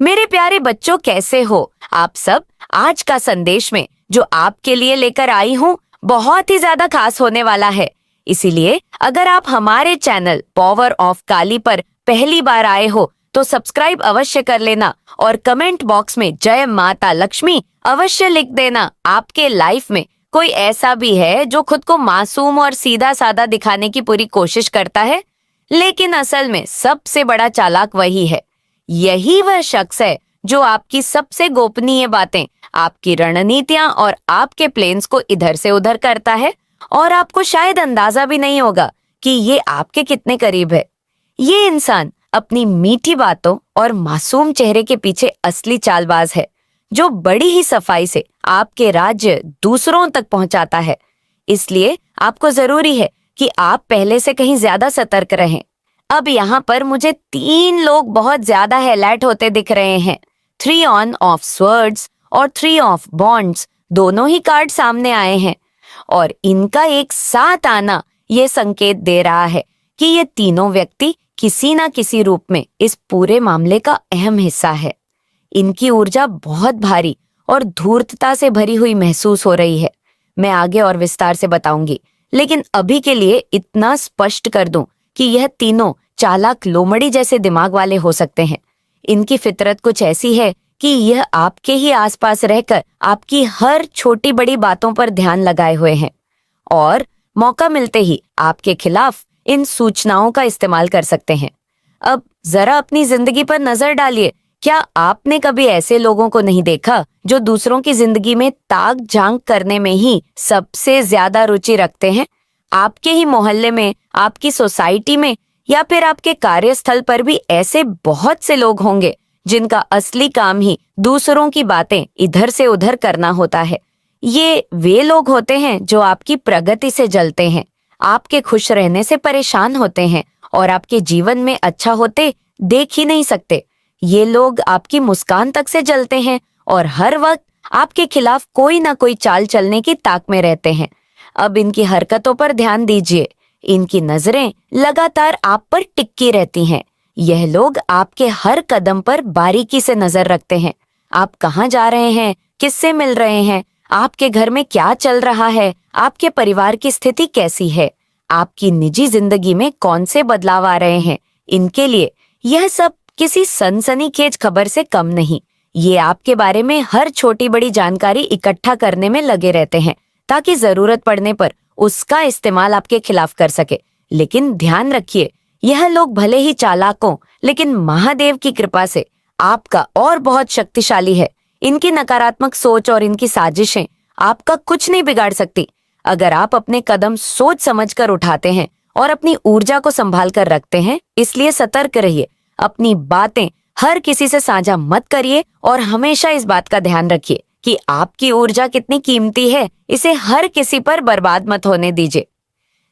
मेरे प्यारे बच्चों, कैसे हो आप सब। आज का संदेश में जो आपके लिए लेकर आई हूँ बहुत ही ज्यादा खास होने वाला है। इसीलिए अगर आप हमारे चैनल पावर ऑफ काली पर पहली बार आए हो तो सब्सक्राइब अवश्य कर लेना और कमेंट बॉक्स में जय माता लक्ष्मी अवश्य लिख देना। आपके लाइफ में कोई ऐसा भी है जो खुद को मासूम और सीधा साधा दिखाने की पूरी कोशिश करता है, लेकिन असल में सबसे बड़ा चालाक वही है। यही वह शख्स है जो आपकी सबसे गोपनीय बातें, आपकी रणनीतियां और आपके प्लेन्स को इधर से उधर करता है और आपको शायद अंदाजा भी नहीं होगा कि ये आपके कितने करीब है। ये इंसान अपनी मीठी बातों और मासूम चेहरे के पीछे असली चालबाज है, जो बड़ी ही सफाई से आपके राज्य दूसरों तक पहुंचाता है। इसलिए आपको जरूरी है कि आप पहले से कहीं ज्यादा सतर्क रहें। अब यहाँ पर मुझे 3 लोग बहुत ज्यादा हाईलाइट होते दिख रहे हैं। 3 ऑन ऑफ स्वर्ड्स और 3 ऑफ बॉन्ड्स, दोनों ही कार्ड सामने आए हैं और इनका एक साथ आना ये संकेत दे रहा है कि ये तीनों व्यक्ति किसी ना किसी रूप में इस पूरे मामले का अहम हिस्सा है। इनकी ऊर्जा बहुत भारी और धूर्तता से भरी हुई महसूस हो रही है। मैं आगे और विस्तार से बताऊंगी, लेकिन अभी के लिए इतना स्पष्ट कर दूं कि यह तीनों चालाक लोमड़ी जैसे दिमाग वाले हो सकते हैं। इनकी फितरत कुछ ऐसी है कि यह आपके ही आसपास रहकर आपकी हर छोटी बड़ी बातों पर ध्यान लगाए हुए हैं और मौका मिलते ही आपके खिलाफ इन सूचनाओं का इस्तेमाल कर सकते हैं। अब जरा अपनी जिंदगी पर नजर डालिए। क्या आपने कभी ऐसे लोगों को नहीं देखा जो दूसरों की जिंदगी में ताक झांक करने में ही सबसे ज्यादा रुचि रखते हैं? आपके ही मोहल्ले में, आपकी सोसाइटी में या फिर आपके कार्यस्थल पर भी ऐसे बहुत से लोग होंगे जिनका असली काम ही दूसरों की बातें इधर से उधर करना होता है। ये वे लोग होते हैं जो आपकी प्रगति से जलते हैं, आपके खुश रहने से परेशान होते हैं और आपके जीवन में अच्छा होते देख ही नहीं सकते। ये लोग आपकी मुस्कान तक से जलते हैं और हर वक्त आपके खिलाफ कोई ना कोई चाल चलने की ताक में रहते हैं। अब इनकी हरकतों पर ध्यान दीजिए। इनकी नजरें लगातार आप पर टिकी रहती हैं। यह लोग आपके हर कदम पर बारीकी से नजर रखते हैं। आप कहाँ जा रहे हैं, किससे मिल रहे हैं, आपके घर में क्या चल रहा है, आपके परिवार की स्थिति कैसी है, आपकी निजी जिंदगी में कौन से बदलाव आ रहे हैं। इनके लिए यह सब किसी सनसनीखेज खबर से कम नहीं। ये आपके बारे में हर छोटी बड़ी जानकारी इकट्ठा करने में लगे रहते हैं ताकि जरूरत पड़ने पर उसका इस्तेमाल आपके खिलाफ कर सके। लेकिन ध्यान रखिए, यह लोग भले ही चालाक हों, लेकिन महादेव की कृपा से आपका और बहुत शक्तिशाली है। इनकी नकारात्मक सोच और इनकी साजिशें आपका कुछ नहीं बिगाड़ सकती अगर आप अपने कदम सोच समझकर उठाते हैं और अपनी ऊर्जा को संभाल कर रखते हैं। इसलिए सतर्क रहिए, अपनी बातें हर किसी से साझा मत करिए और हमेशा इस बात का ध्यान रखिए कि आपकी ऊर्जा कितनी कीमती है। इसे हर किसी पर बर्बाद मत होने दीजिए।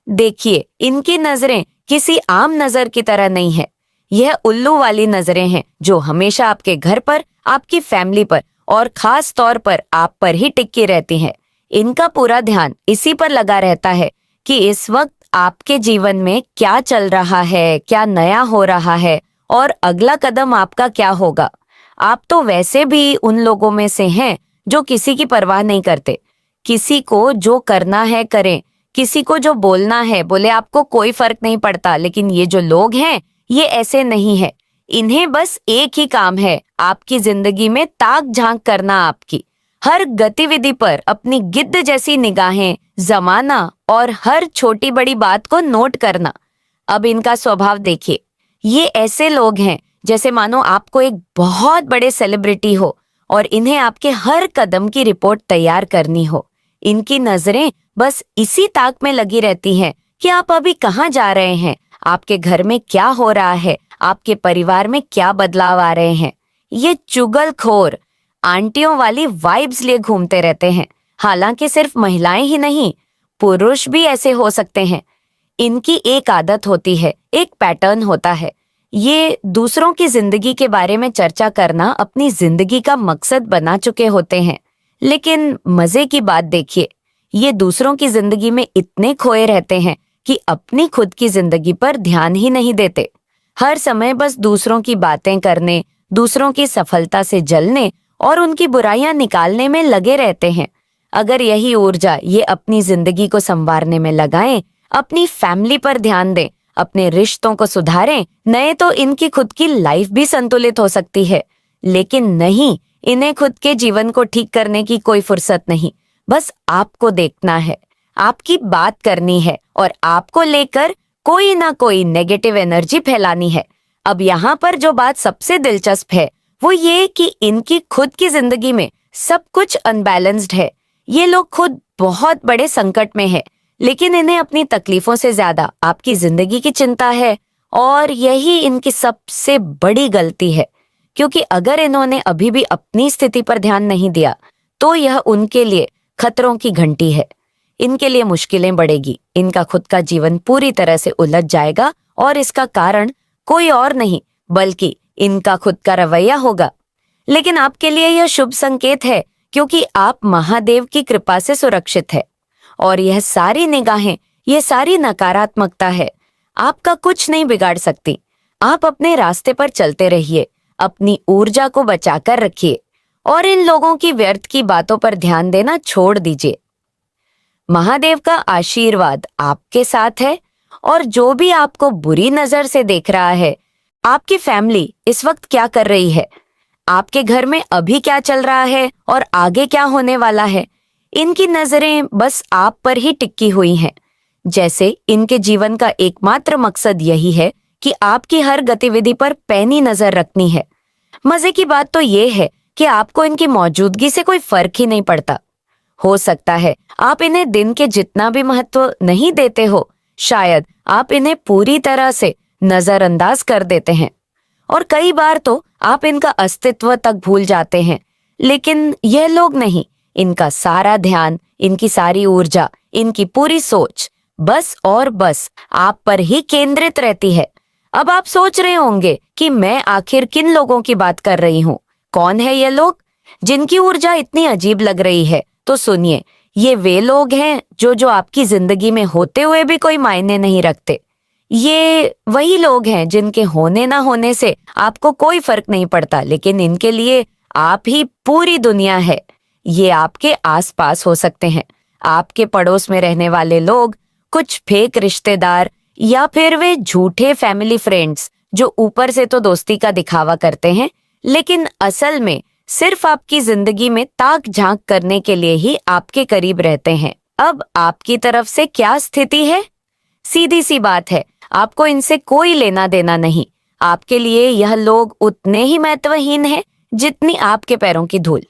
देखिए, इनकी नजरें किसी आम नजर की तरह नहीं है। यह उल्लू वाली नजरें हैं जो हमेशा आपके घर पर, आपकी फैमिली पर और खास तौर पर आप पर ही टिकी रहती हैं। इनका पूरा ध्यान इसी पर लगा रहता है कि इस वक्त आपके जीवन में क्या चल रहा है, क्या नया हो रहा है और अगला कदम आपका क्या होगा। आप तो वैसे भी उन लोगों में से हैं जो किसी की परवाह नहीं करते। किसी को जो करना है करें, किसी को जो बोलना है बोले, आपको कोई फर्क नहीं पड़ता। लेकिन ये जो लोग हैं ये ऐसे नहीं है। इन्हें बस एक ही काम है, आपकी जिंदगी में ताक झांक करना, आपकी हर गतिविधि पर अपनी गिद्ध जैसी निगाहें जमाना और हर छोटी बड़ी बात को नोट करना। अब इनका स्वभाव देखिए। ये ऐसे लोग हैं जैसे मानो आपको एक बहुत बड़े सेलिब्रिटी हो और इन्हें आपके हर कदम की रिपोर्ट तैयार करनी हो। इनकी नजरें बस इसी ताक में लगी रहती हैं कि आप अभी कहाँ जा रहे हैं, आपके घर में क्या हो रहा है, आपके परिवार में क्या बदलाव आ रहे हैं। ये चुगलखोर आंटियों वाली वाइब्स लिए घूमते रहते हैं। हालांकि सिर्फ महिलाएं ही नहीं, पुरुष भी ऐसे हो सकते हैं। इनकी एक आदत होती है, एक पैटर्न होता है। ये दूसरों की जिंदगी के बारे में चर्चा करना अपनी जिंदगी का मकसद बना चुके होते हैं। लेकिन मजे की बात देखिए, ये दूसरों की जिंदगी में इतने खोए रहते हैं कि अपनी खुद की जिंदगी पर ध्यान ही नहीं देते। हर समय बस दूसरों की बातें करने, दूसरों की सफलता से जलने और उनकी बुराइयां निकालने में लगे रहते हैं। अगर यही ऊर्जा ये अपनी जिंदगी को संवारने में लगाएं, अपनी फैमिली पर ध्यान दें, अपने रिश्तों को सुधारें, नए तो इनकी खुद की लाइफ भी संतुलित हो सकती है। लेकिन नहीं, इन्हें खुद के जीवन को ठीक करने की कोई फुर्सत नहीं। बस आपको देखना है, आपकी बात करनी है और आपको लेकर कोई ना कोई नेगेटिव एनर्जी फैलानी है। अब यहाँ पर जो बात सबसे दिलचस्प है वो ये कि इनकी खुद की जिंदगी में सब कुछ अनबैलेंस्ड है। ये लोग खुद बहुत बड़े संकट में है, लेकिन इन्हें अपनी तकलीफों से ज्यादा आपकी जिंदगी की चिंता है। और यही इनकी सबसे बड़ी गलती है, क्योंकि अगर इन्होंने अभी भी अपनी स्थिति पर ध्यान नहीं दिया तो यह उनके लिए खतरों की घंटी है। इनके लिए मुश्किलें बढ़ेगी, इनका खुद का जीवन पूरी तरह से उलझ जाएगा और इसका कारण कोई और नहीं बल्कि इनका खुद का रवैया होगा। लेकिन आपके लिए यह शुभ संकेत है, क्योंकि आप महादेव की कृपा से सुरक्षित है और यह सारी निगाहें, ये सारी नकारात्मकता है, आपका कुछ नहीं बिगाड़ सकती। आप अपने रास्ते पर चलते रहिए, अपनी ऊर्जा को बचाकर रखिए और इन लोगों की व्यर्थ की बातों पर ध्यान देना छोड़ दीजिए। महादेव का आशीर्वाद आपके साथ है और जो भी आपको बुरी नजर से देख रहा है, आपकी फैमिली इस वक्त क्या कर रही है, आपके घर में अभी क्या चल रहा है और आगे क्या होने वाला है, इनकी नजरें बस आप पर ही टिकी हुई हैं। जैसे इनके जीवन का एकमात्र मकसद यही है कि आपकी हर गतिविधि पर पैनी नजर रखनी है। मजे की बात तो ये है कि आपको इनकी मौजूदगी से कोई फर्क ही नहीं पड़ता। हो सकता है आप इन्हें दिन के जितना भी महत्व नहीं देते हो, शायद आप इन्हें पूरी तरह से नजरअंदाज कर देते हैं और कई बार तो आप इनका अस्तित्व तक भूल जाते हैं। लेकिन यह लोग नहीं, इनका सारा ध्यान, इनकी सारी ऊर्जा, इनकी पूरी सोच बस और बस आप पर ही केंद्रित रहती है। अब आप सोच रहे होंगे कि मैं आखिर किन लोगों की बात कर रही हूँ, कौन है ये लोग जिनकी ऊर्जा इतनी अजीब लग रही है। तो सुनिए, ये वे लोग हैं जो आपकी जिंदगी में होते हुए भी कोई मायने नहीं रखते। ये वही लोग हैं जिनके होने ना होने से आपको कोई फर्क नहीं पड़ता, लेकिन इनके लिए आप ही पूरी दुनिया है। ये आपके आसपास हो सकते हैं, आपके पड़ोस में रहने वाले लोग, कुछ फेक रिश्तेदार या फिर वे झूठे फैमिली फ्रेंड्स जो ऊपर से तो दोस्ती का दिखावा करते हैं, लेकिन असल में सिर्फ आपकी जिंदगी में ताक झांक करने के लिए ही आपके करीब रहते हैं। अब आपकी तरफ से क्या स्थिति है? सीधी सी बात है, आपको इनसे कोई लेना देना नहीं। आपके लिए यह लोग उतने ही महत्वहीन हैं जितनी आपके पैरों की धूल।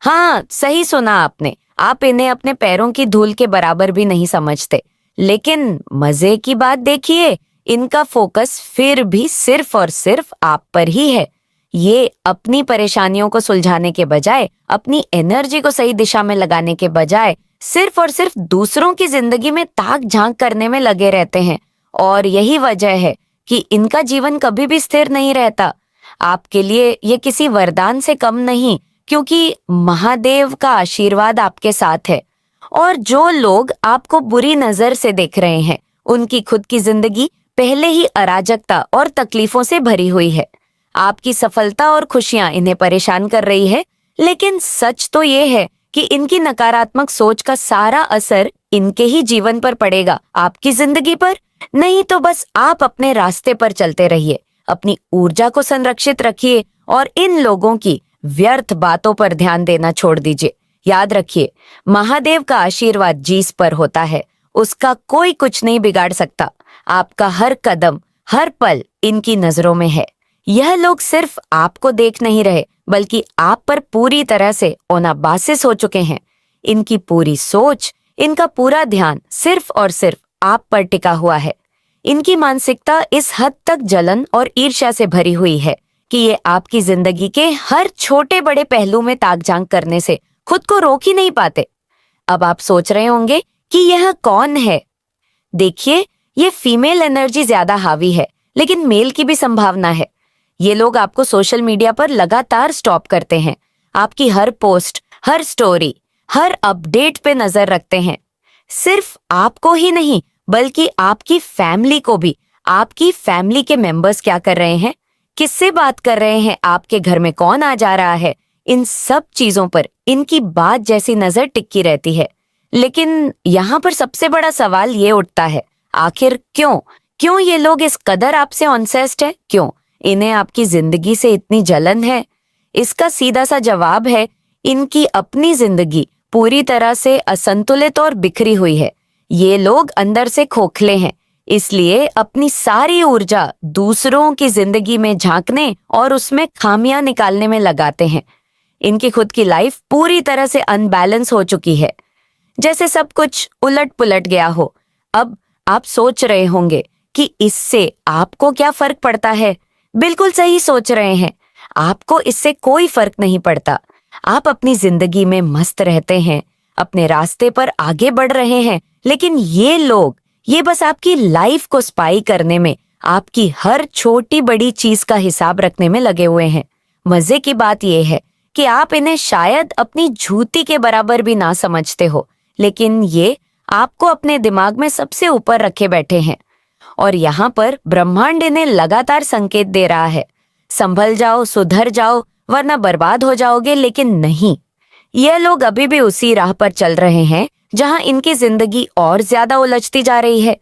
हाँ, सही सुना आपने, आप इन्हें अपने पैरों की धूल के बराबर भी नहीं समझते। लेकिन मजे की बात देखिए, इनका फोकस फिर भी सिर्फ और सिर्फ आप पर ही है। ये अपनी परेशानियों को सुलझाने के बजाय, अपनी एनर्जी को सही दिशा में लगाने के बजाय सिर्फ और सिर्फ दूसरों की जिंदगी में ताक झांक करने में लगे रहते हैं। और यही वजह है कि इनका जीवन कभी भी स्थिर नहीं रहता। आपके लिए ये किसी वरदान से कम नहीं, क्योंकि महादेव का आशीर्वाद आपके साथ है। और जो लोग आपको बुरी नजर से देख रहे हैं, उनकी खुद की जिंदगी पहले ही अराजकता और तकलीफों से भरी हुई है। आपकी सफलता और खुशियां इन्हें परेशान कर रही है, लेकिन सच तो ये है कि इनकी नकारात्मक सोच का सारा असर इनके ही जीवन पर पड़ेगा, आपकी जिंदगी पर नहीं। तो बस आप अपने रास्ते पर चलते रहिए, अपनी ऊर्जा को संरक्षित रखिए और इन लोगों की व्यर्थ बातों पर ध्यान देना छोड़ दीजिए। याद रखिए, महादेव का आशीर्वाद जिस पर होता है उसका कोई कुछ नहीं बिगाड़ सकता। आपका हर कदम, हर पल इनकी नजरों में है। यह लोग सिर्फ आपको देख नहीं रहे, बल्कि आप पर पूरी तरह से ओनाबासिस हो चुके हैं। इनकी पूरी सोच, इनका पूरा ध्यान सिर्फ और सिर्फ आप पर टिका हुआ है। इनकी मानसिकता इस हद तक जलन और ईर्ष्या से भरी हुई है कि ये आपकी जिंदगी के हर छोटे बड़े पहलू में ताकझांक करने से खुद को रोक ही नहीं पाते। अब आप सोच रहे होंगे कि यह कौन है? देखिए, ये फीमेल एनर्जी ज्यादा हावी है, लेकिन मेल की भी संभावना है। ये लोग आपको सोशल मीडिया पर लगातार स्टॉप करते हैं, आपकी हर पोस्ट, हर स्टोरी, हर अपडेट पे नजर रखते हैं। सिर्फ आपको ही नहीं, बल्कि आपकी फैमिली को भी, आपकी फैमिली के मेंबर्स क्या कर रहे हैं, किससे बात कर रहे हैं, आपके घर में कौन आ जा रहा है, इन सब चीजों पर इनकी बात जैसी नजर टिकी रहती है। लेकिन यहाँ पर सबसे बड़ा सवाल ये उठता है, आखिर क्यों क्यों ये लोग इस कदर आपसे ऑब्सेस्ड है? क्यों इन्हें आपकी जिंदगी से इतनी जलन है? इसका सीधा सा जवाब है, इनकी अपनी जिंदगी पूरी तरह से असंतुलित और बिखरी हुई है। ये लोग अंदर से खोखले हैं, इसलिए अपनी सारी ऊर्जा दूसरों की जिंदगी में झांकने और उसमें खामियां निकालने में लगाते हैं। इनकी खुद की लाइफ पूरी तरह से अनबैलेंस हो चुकी है, जैसे सब कुछ उलट पुलट गया हो। अब आप सोच रहे होंगे कि इससे आपको क्या फर्क पड़ता है? बिल्कुल सही सोच रहे हैं, आपको इससे कोई फर्क नहीं पड़ता। आप अपनी जिंदगी में मस्त रहते हैं, अपने रास्ते पर आगे बढ़ रहे हैं, लेकिन ये बस आपकी लाइफ को स्पाई करने में, आपकी हर छोटी बड़ी चीज का हिसाब रखने में लगे हुए हैं। मजे की बात यह है कि आप इन्हें शायद अपनी झूठी के बराबर भी ना समझते हो, लेकिन ये आपको अपने दिमाग में सबसे ऊपर रखे बैठे हैं। और यहाँ पर ब्रह्मांड इन्हें लगातार संकेत दे रहा है, संभल जाओ, सुधर जाओ, वरना बर्बाद हो जाओगे। लेकिन नहीं, ये लोग अभी भी उसी राह पर चल रहे हैं जहां इनकी जिंदगी और ज्यादा उलझती जा रही है।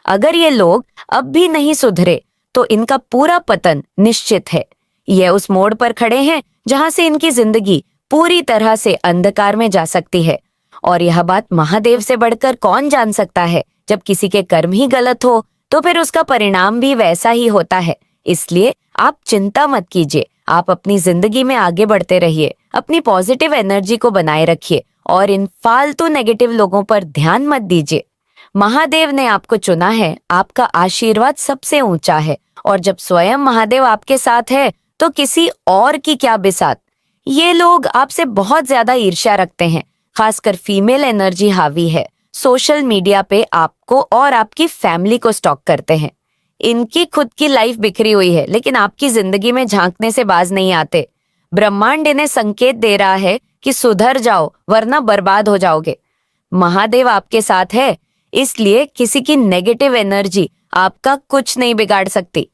अगर ये लोग अब भी नहीं सुधरे तो इनका पूरा पतन निश्चित है। ये उस मोड़ पर खड़े हैं जहां से इनकी जिंदगी पूरी तरह से अंधकार में जा सकती है। और यह बात महादेव से बढ़कर कौन जान सकता है? जब किसी के कर्म ही गलत हो तो फिर उसका परिणाम भी वैसा ही होता है। इसलिए आप चिंता मत कीजिए, आप अपनी जिंदगी में आगे बढ़ते रहिए, अपनी पॉजिटिव एनर्जी को बनाए रखिए और इन फालतू नेगेटिव लोगों पर ध्यान मत दीजिए। महादेव ने आपको चुना है, आपका आशीर्वाद सबसे ऊंचा है, और जब स्वयं महादेव आपके साथ है तो किसी और की क्या बिसात। ये लोग आपसे बहुत ज्यादा ईर्ष्या रखते हैं, खासकर फीमेल एनर्जी हावी है। सोशल मीडिया पे आपको और आपकी फैमिली को स्टॉक करते हैं। इनकी खुद की लाइफ बिखरी हुई है, लेकिन आपकी जिंदगी में झांकने से बाज नहीं आते। ब्रह्मांड इन्हें संकेत दे रहा है कि सुधर जाओ, वरना बर्बाद हो जाओगे। महादेव आपके साथ है, इसलिए किसी की नेगेटिव एनर्जी आपका कुछ नहीं बिगाड़ सकती।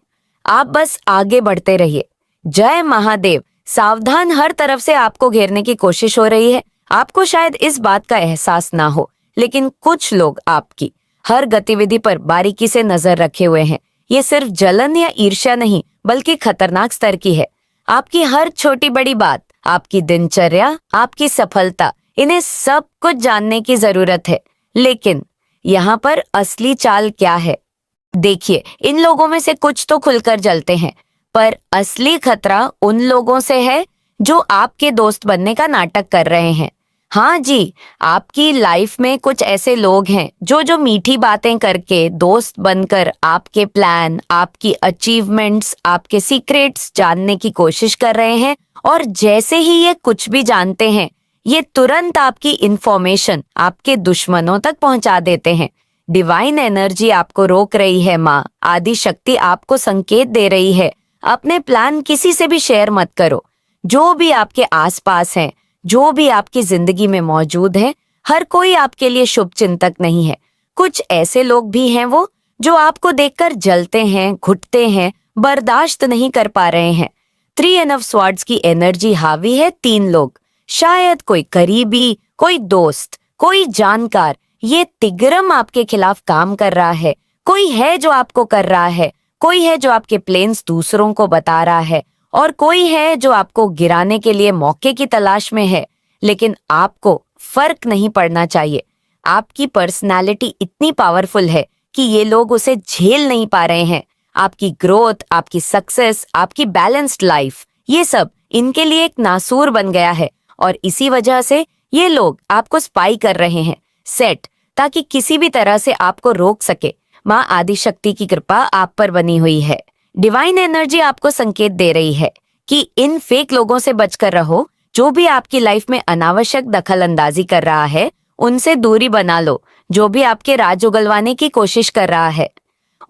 आप बस आगे बढ़ते रहिए। जय महादेव। सावधान, हर तरफ से आपको घेरने की कोशिश हो रही है। आपको शायद इस बात का एहसास ना हो, लेकिन कुछ लोग आपकी हर गतिविधि पर बारीकी से नजर रखे हुए हैं। ये सिर्फ जलन या ईर्ष्या नहीं, बल्कि खतरनाक स्तर की है। आपकी हर छोटी बड़ी बात, आपकी दिनचर्या, आपकी सफलता, इन्हें सब कुछ जानने की जरूरत है। लेकिन यहाँ पर असली चाल क्या है? देखिए, इन लोगों में से कुछ तो खुलकर जलते हैं, पर असली खतरा उन लोगों से है जो आपके दोस्त बनने का नाटक कर रहे हैं। हाँ जी, आपकी लाइफ में कुछ ऐसे लोग हैं जो मीठी बातें करके, दोस्त बनकर आपके प्लान, आपकी अचीवमेंट्स, आपके सीक्रेट्स जानने की कोशिश कर रहे हैं। और जैसे ही ये कुछ भी जानते हैं, ये तुरंत आपकी इंफॉर्मेशन आपके दुश्मनों तक पहुंचा देते हैं। डिवाइन एनर्जी आपको रोक रही है, माँ आदि शक्ति आपको संकेत दे रही है, अपने प्लान किसी से भी शेयर मत करो। जो भी आपके आसपास हैं, जो भी आपकी जिंदगी में मौजूद है, हर कोई आपके लिए शुभ चिंतक नहीं है। कुछ ऐसे लोग भी हैं वो जो आपको देखकर जलते हैं, घुटते हैं, बर्दाश्त नहीं कर पा रहे हैं। 3 ऑफ स्वॉर्ड्स की एनर्जी हावी है 3 लोग, शायद कोई करीबी, कोई दोस्त, कोई जानकार। ये तिग्रम आपके खिलाफ काम कर रहा है। कोई है जो आपको कर रहा है, कोई है जो आपके प्लेन्स दूसरों को बता रहा है, और कोई है जो आपको गिराने के लिए मौके की तलाश में है। लेकिन आपको फर्क नहीं पड़ना चाहिए। आपकी पर्सनालिटी इतनी पावरफुल है कि ये लोग उसे झेल नहीं पा रहे हैं। आपकी ग्रोथ, आपकी सक्सेस, आपकी बैलेंस्ड लाइफ, ये सब इनके लिए एक नासूर बन गया है, और इसी वजह से ये लोग आपको स्पाई कर रहे हैं, सेट, ताकि किसी भी तरह से आपको रोक सके। माँ आदिशक्ति की कृपा आप पर बनी हुई है। डिवाइन एनर्जी आपको संकेत दे रही है कि इन फेक लोगों से बचकर रहो। जो भी आपकी लाइफ में अनावश्यक दखल अंदाजी कर रहा है, उनसे दूरी बना लो। जो भी आपके राज उगलवाने की कोशिश कर रहा है,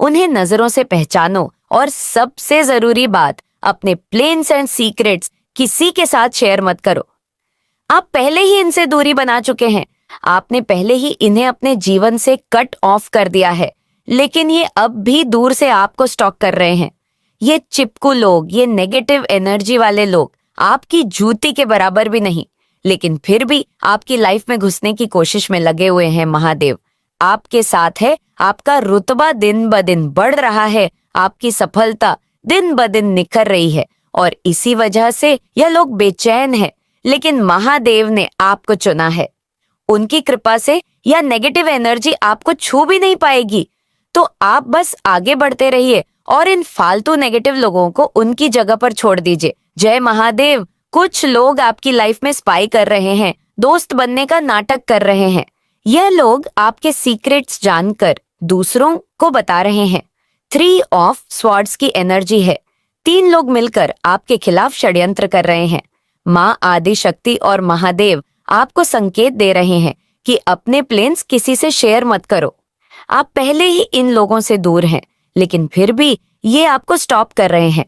उन्हें नजरों से पहचानो। और सबसे जरूरी बात, अपने प्लेन्स एंड सीक्रेट्स किसी के साथ शेयर मत करो। आप पहले ही इनसे दूरी बना चुके हैं। आपने पहले ही इन्हें अपने जीवन से कट ऑफ कर दिया है, लेकिन ये अब भी दूर से आपको स्टॉक कर रहे हैं। ये चिपकू लोग, ये नेगेटिव एनर्जी वाले लोग आपकी जूती के बराबर भी नहीं, लेकिन फिर भी आपकी लाइफ में घुसने की कोशिश में लगे हुए हैं। महादेव आपके साथ है, आपका रुतबा दिन ब दिन बढ़ रहा है, आपकी सफलता दिन ब दिन निखर रही है और इसी वजह से यह लोग बेचैन है। लेकिन महादेव ने आपको चुना है, उनकी कृपा से यह नेगेटिव एनर्जी आपको छू भी नहीं पाएगी। तो आप बस आगे बढ़ते रहिए और इन फालतू नेगेटिव लोगों को उनकी जगह पर छोड़ दीजिए। जय महादेव। कुछ लोग आपकी लाइफ में स्पाई कर रहे हैं, दोस्त बनने का नाटक कर रहे हैं। यह लोग आपके सीक्रेट्स जानकर दूसरों को बता रहे हैं। 3 ऑफ स्वॉर्ड्स की एनर्जी है। 3 लोग मिलकर आपके खिलाफ षड्यंत्र कर रहे हैं। माँ आदि शक्ति और महादेव आपको संकेत दे रहे हैं कि अपने प्लेन्स किसी से शेयर मत करो। आप पहले ही इन लोगों से दूर हैं, लेकिन फिर भी ये आपको स्टॉप कर रहे हैं।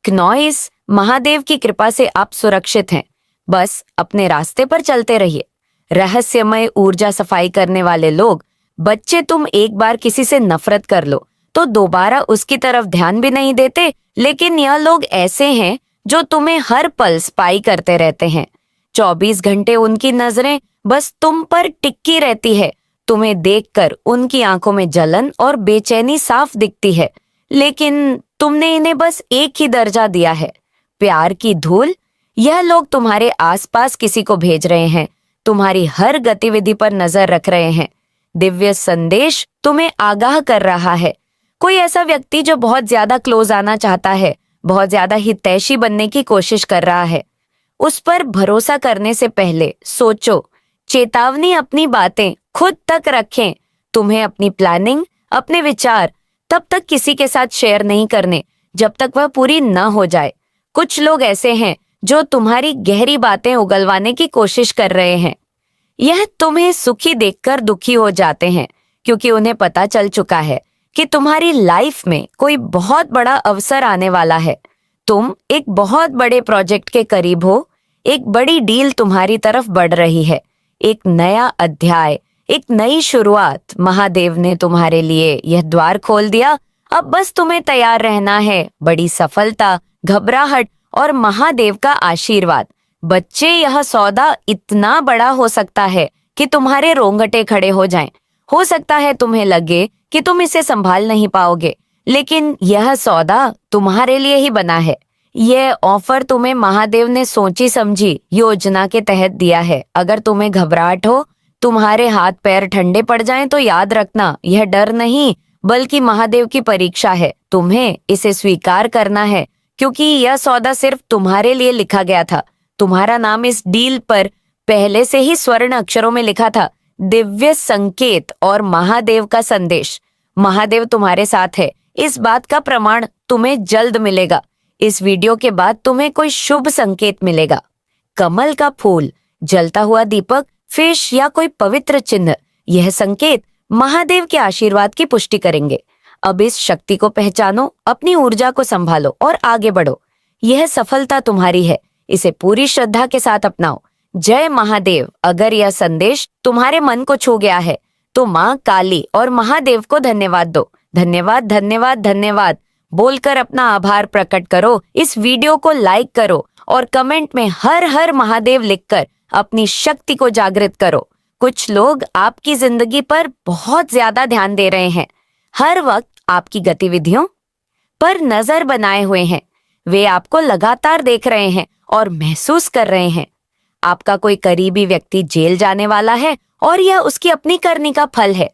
क्नॉइस, महादेव की कृपा से आप सुरक्षित हैं। बस अपने रास्ते पर चलते रहिए। रहस्यमय ऊर्जा सफाई करने वाले लोग, बच्चे तुम एक बार किसी से नफरत कर लो तो दोबारा उसकी तरफ ध्यान भी नहीं देते, लेकिन यह लोग ऐसे हैं जो तुम्हें हर पल स्पाई करते रहते हैं। 24 घंटे उनकी नजरें बस तुम पर टिकी रहती है। तुम्हें देखकर उनकी आंखों में जलन और बेचैनी साफ दिखती है, लेकिन तुमने इन्हें बस एक ही दर्जा दिया है, प्यार की धूल। यह लोग तुम्हारे आसपास किसी को भेज रहे हैं, तुम्हारी हर गतिविधि पर नजर रख रहे हैं। दिव्य संदेश तुम्हें आगाह कर रहा है। कोई ऐसा व्यक्ति जो बहुत ज्यादा क्लोज आना चाहता है, बहुत ज्यादा हितैषी बनने की कोशिश कर रहा है, उस पर भरोसा करने से पहले सोचो। चेतावनी, अपनी बातें खुद तक रखें। तुम्हें अपनी प्लानिंग, अपने विचार तब तक किसी के साथ शेयर नहीं करने जब तक वह पूरी न हो जाए। कुछ लोग ऐसे हैं जो तुम्हारी गहरी बातें उगलवाने की कोशिश कर रहे हैं। यह तुम्हें सुखी देखकर दुखी हो जाते हैं, क्योंकि उन्हें पता चल चुका है कि तुम्हारी लाइफ में कोई बहुत बड़ा अवसर आने वाला है। तुम एक बहुत बड़े प्रोजेक्ट के करीब हो, एक बड़ी डील तुम्हारी तरफ बढ़ रही है, एक नया अध्याय, एक नई शुरुआत। महादेव ने तुम्हारे लिए यह द्वार खोल दिया। अब बस तुम्हें तैयार रहना है। बड़ी सफलता, घबराहट और महादेव का आशीर्वाद। बच्चे, यह सौदा इतना बड़ा हो सकता है कि तुम्हारे रोंगटे खड़े हो जाएं। हो सकता है तुम्हें लगे कि तुम इसे संभाल नहीं पाओगे, लेकिन यह सौदा तुम्हारे लिए ही बना है। यह ऑफर तुम्हें महादेव ने सोची समझी योजना के तहत दिया है। अगर तुम्हें घबराहट हो, तुम्हारे हाथ पैर ठंडे पड़ जाएं, तो याद रखना, यह डर नहीं बल्कि महादेव की परीक्षा है। तुम्हें इसे स्वीकार करना है, क्योंकि यह सौदा सिर्फ तुम्हारे लिए लिखा गया था। तुम्हारा नाम इस डील पर पहले से ही स्वर्ण अक्षरों में लिखा था। दिव्य संकेत और महादेव का संदेश। महादेव तुम्हारे साथ है, इस बात का प्रमाण तुम्हें जल्द मिलेगा। इस वीडियो के बाद तुम्हें कोई शुभ संकेत मिलेगा। कमल का फूल, जलता हुआ दीपक, फिश या कोई पवित्र चिन्ह, यह संकेत महादेव के आशीर्वाद की पुष्टि करेंगे। अब इस शक्ति को पहचानो, अपनी ऊर्जा को संभालो और आगे बढ़ो। यह सफलता तुम्हारी है, इसे पूरी श्रद्धा के साथ अपनाओ। जय महादेव। अगर यह संदेश तुम्हारे मन को छू गया है तो माँ काली और महादेव को धन्यवाद दो। धन्यवाद, धन्यवाद, धन्यवाद बोलकर अपना आभार प्रकट करो। इस वीडियो को लाइक करो और कमेंट में हर हर महादेव लिखकर अपनी शक्ति को जागृत करो। कुछ लोग आपकी जिंदगी पर बहुत ज्यादा ध्यान दे रहे हैं, हर वक्त आपकी गतिविधियों पर नजर बनाए हुए हैं। वे आपको लगातार देख रहे हैं और महसूस कर रहे हैं। आपका कोई करीबी व्यक्ति जेल जाने वाला है और यह उसकी अपनी करनी का फल है।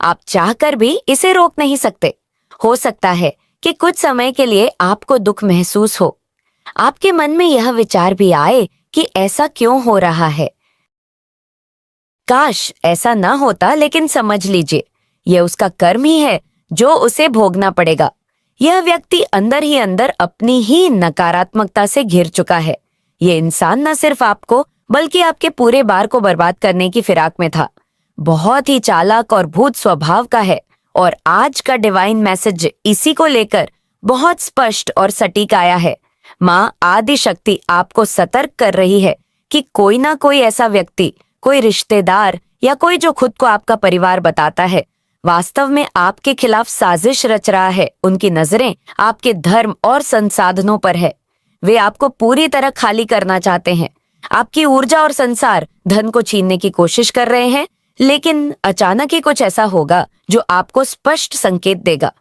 आप चाहकर भी इसे रोक नहीं सकते। हो सकता है कि कुछ समय के लिए आपको दुख महसूस हो। आपके मन में यह विचार भी आए कि ऐसा क्यों हो रहा है, काश ऐसा ना होता, लेकिन समझ लीजिए यह उसका कर्म ही है जो उसे भोगना पड़ेगा। यह व्यक्ति अंदर ही अंदर अपनी ही नकारात्मकता से घिर चुका है। यह इंसान न सिर्फ आपको बल्कि आपके पूरे बार को बर्बाद करने की फिराक में था। बहुत ही चालाक और भूत स्वभाव का है और आज का डिवाइन मैसेज इसी को लेकर बहुत स्पष्ट और सटीक आया है। माँ आदि शक्ति आपको सतर्क कर रही है कि कोई ना कोई ऐसा व्यक्ति, कोई रिश्तेदार या कोई जो खुद को आपका परिवार बताता है, वास्तव में आपके खिलाफ साजिश रच रहा है। उनकी नजरें आपके धर्म और संसाधनों पर है। वे आपको पूरी तरह खाली करना चाहते हैं। आपकी ऊर्जा और संसार धन को छीनने की कोशिश कर रहे हैं, लेकिन अचानक ही कुछ ऐसा होगा जो आपको स्पष्ट संकेत देगा।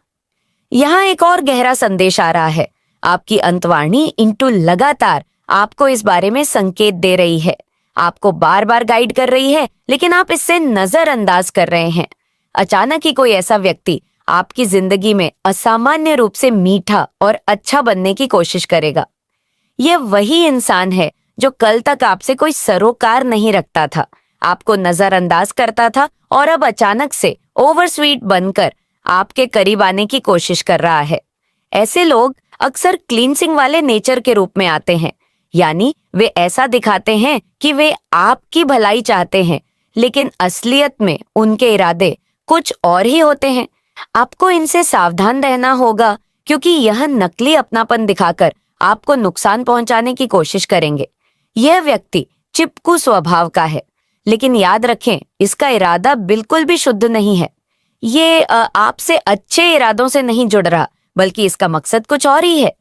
यहाँ एक और गहरा संदेश आ रहा है। आपकी अंतवाणी इंटू लगातार आपको इस बारे में संकेत दे रही है, आपको बार बार गाइड कर रही है, लेकिन आप इससे नजरअंदाज कर रहे हैं। अचानक ही कोई ऐसा व्यक्ति आपकी जिंदगी में असामान्य रूप से मीठा और अच्छा बनने की कोशिश करेगा। यह वही इंसान है जो कल तक आपसे कोई सरोकार नहीं रखता था, आपको नजरअंदाज करता था और अब अचानक से ओवर स्वीट बनकर आपके करीब आने की कोशिश कर रहा है। ऐसे लोग अक्सर क्लींसिंग वाले नेचर के रूप में आते हैं, यानी वे ऐसा दिखाते हैं कि वे आपकी भलाई चाहते हैं, लेकिन असलियत में उनके इरादे कुछ और ही होते हैं। आपको इनसे सावधान रहना होगा, क्योंकि यह नकली अपनापन दिखाकर आपको नुकसान पहुंचाने की कोशिश करेंगे। यह व्यक्ति चिपकू स्वभाव का है, लेकिन याद रखें, इसका इरादा बिल्कुल भी शुद्ध नहीं है। ये आपसे अच्छे इरादों से नहीं जुड़ रहा, बल्कि इसका मकसद कुछ और ही है।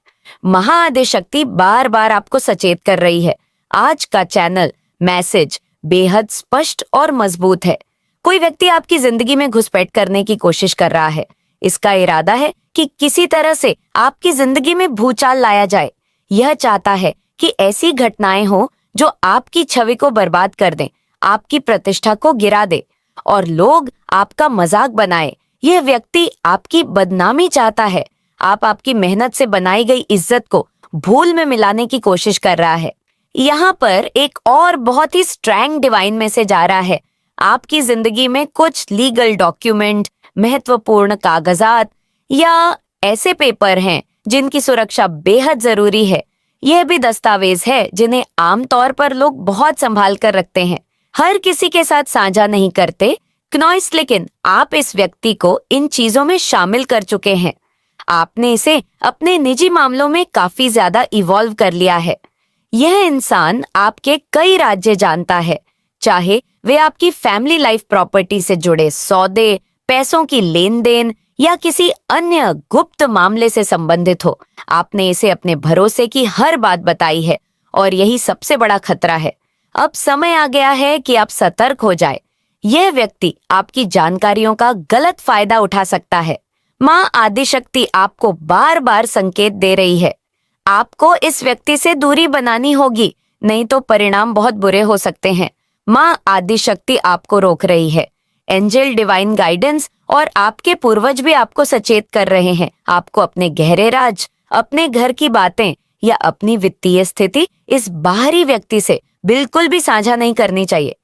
महाआदिशक्ति बार बार आपको सचेत कर रही है। आज का चैनल मैसेज बेहद स्पष्ट और मजबूत है। कोई व्यक्ति आपकी जिंदगी में घुसपैठ करने की कोशिश कर रहा है। इसका इरादा है कि किसी तरह से आपकी जिंदगी में भूचाल लाया जाए। यह चाहता है कि ऐसी घटनाएं हो जो आपकी छवि को बर्बाद कर दें, आपकी प्रतिष्ठा को गिरा दे और लोग आपका मजाक बनाए। यह व्यक्ति आपकी बदनामी चाहता है। आपकी मेहनत से बनाई गई इज्जत को भूल में मिलाने की कोशिश कर रहा है। यहाँ पर एक और बहुत ही स्ट्रैंग डिवाइन मैसेज आ रहा है। आपकी जिंदगी में कुछ लीगल डॉक्यूमेंट, महत्वपूर्ण कागजात या ऐसे पेपर हैं जिनकी सुरक्षा बेहद जरूरी है। यह भी दस्तावेज है जिन्हें आमतौर पर लोग बहुत संभाल कर रखते हैं, हर किसी के साथ साझा नहीं करते क्नॉइस, लेकिन आप इस व्यक्ति को इन चीजों में शामिल कर चुके हैं। आपने इसे अपने निजी मामलों में काफी ज्यादा इवॉल्व कर लिया है। यह इंसान आपके कई राज्य जानता है, चाहे वे आपकी फैमिली लाइफ प्रॉपर्टी से जुड़े सौदे, पैसों की लेन देन या किसी अन्य गुप्त मामले से संबंधित हो। आपने इसे अपने भरोसे की हर बात बताई है और यही सबसे बड़ा खतरा है। अब समय आ गया है कि आप सतर्क हो जाए। यह व्यक्ति आपकी जानकारियों का गलत फायदा उठा सकता है। माँ आदिशक्ति आपको बार बार संकेत दे रही है। आपको इस व्यक्ति से दूरी बनानी होगी, नहीं तो परिणाम बहुत बुरे हो सकते हैं। माँ आदिशक्ति आपको रोक रही है। एंजल डिवाइन गाइडेंस और आपके पूर्वज भी आपको सचेत कर रहे हैं। आपको अपने गहरे राज, अपने घर की बातें या अपनी वित्तीय स्थिति इस बाहरी व्यक्ति से बिल्कुल भी साझा नहीं करनी चाहिए।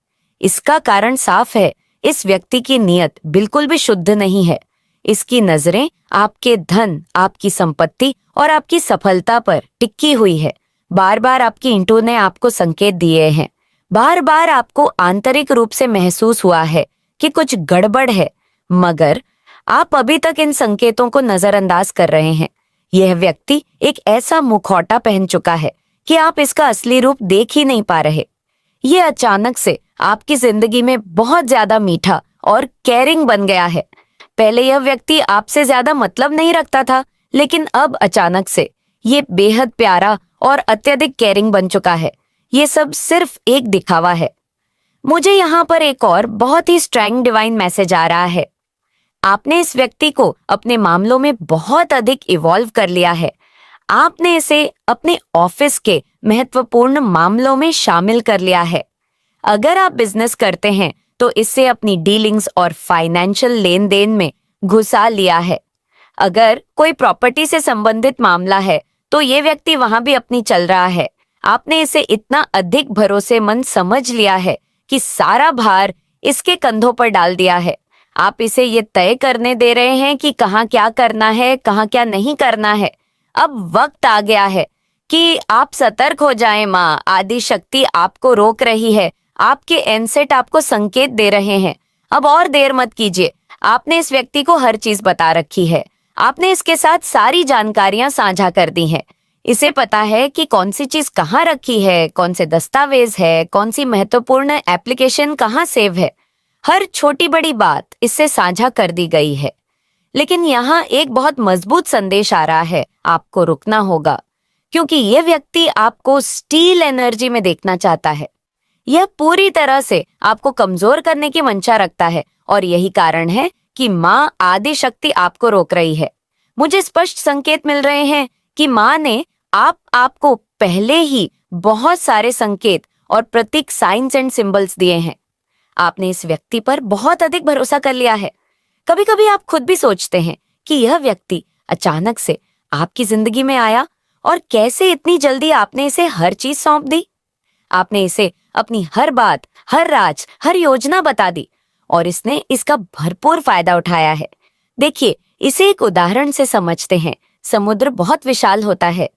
इसका कारण साफ है, इस व्यक्ति की नीयत बिल्कुल भी शुद्ध नहीं है। इसकी नजरें आपके धन, आपकी संपत्ति और आपकी सफलता पर टिकी हुई है। बार बार आपकी इंटू ने आपको संकेत दिए हैं। बार बार आपको आंतरिक रूप से महसूस हुआ है कि कुछ गड़बड़ है, मगर आप अभी तक इन संकेतों को नजरअंदाज कर रहे हैं। यह व्यक्ति एक ऐसा मुखौटा पहन चुका है कि आप इसका असली रूप देख ही नहीं पा रहे। ये अचानक से आपकी जिंदगी में बहुत ज्यादा मीठा और केयरिंग बन गया है। पहले यह व्यक्ति आपसे ज्यादा मतलब नहीं रखता था, लेकिन अब अचानक से ये बेहद प्यारा और अत्यधिक केयरिंग बन चुका है। ये सब सिर्फ एक दिखावा है। मुझे यहाँ पर एक और बहुत ही स्ट्रॉन्ग डिवाइन मैसेज आ रहा है। आपने इस व्यक्ति को अपने मामलों में बहुत अधिक इवॉल्व कर लिया है। आपने इसे अपने ऑफिस के महत्वपूर्ण मामलों में शामिल कर लिया है। अगर आप बिजनेस करते हैं तो इससे अपनी डीलिंग्स और फाइनेंशियल लेन देन में घुसा लिया है। अगर कोई प्रॉपर्टी से संबंधित मामला है तो ये व्यक्ति वहां भी अपनी चल रहा है। आपने इसे इतना अधिक भरोसेमंद समझ लिया है कि सारा भार इसके कंधों पर डाल दिया है। आप इसे ये तय करने दे रहे हैं कि कहाँ क्या करना है, कहाँ क्या नहीं करना है। अब वक्त आ गया है कि आप सतर्क हो जाएं। माँ आदिशक्ति आपको रोक रही है। आपके एनसेट आपको संकेत दे रहे हैं। अब और देर मत कीजिए। आपने इस व्यक्ति को हर चीज बता रखी है। आपने इसके साथ सारी जानकारियां साझा कर दी हैं। इसे पता है कि कौन सी चीज कहाँ रखी है, कौन से दस्तावेज है, कौन सी महत्वपूर्ण एप्लीकेशन कहाँ सेव है। हर छोटी बड़ी बात इससे साझा कर दी गई है। लेकिन यहाँ एक बहुत मजबूत संदेश आ रहा है, आपको रुकना होगा, क्योंकि यह व्यक्ति आपको स्टील एनर्जी में देखना चाहता है। यह पूरी तरह से आपको कमजोर करने की मंशा रखता है और यही कारण है कि माँ आदि शक्ति आपको रोक रही है। मुझे स्पष्ट संकेत मिल रहे हैं कि माँ ने आपको पहले ही बहुत सारे संकेत और प्रतीक, साइंस एंड सिंबल्स दिए हैं। आपने इस व्यक्ति पर बहुत अधिक भरोसा कर लिया है। कभी कभी आप खुद भी सोचते हैं कि यह व्यक्ति अचानक से आपकी जिंदगी में आया और कैसे इतनी जल्दी आपने इसे हर चीज सौंप दी। आपने इसे अपनी हर बात, हर राज, हर योजना बता दी और इसने इसका भरपूर फायदा उठाया है। देखिए, इसे एक उदाहरण से समझते हैं। समुद्र बहुत विशाल होता है,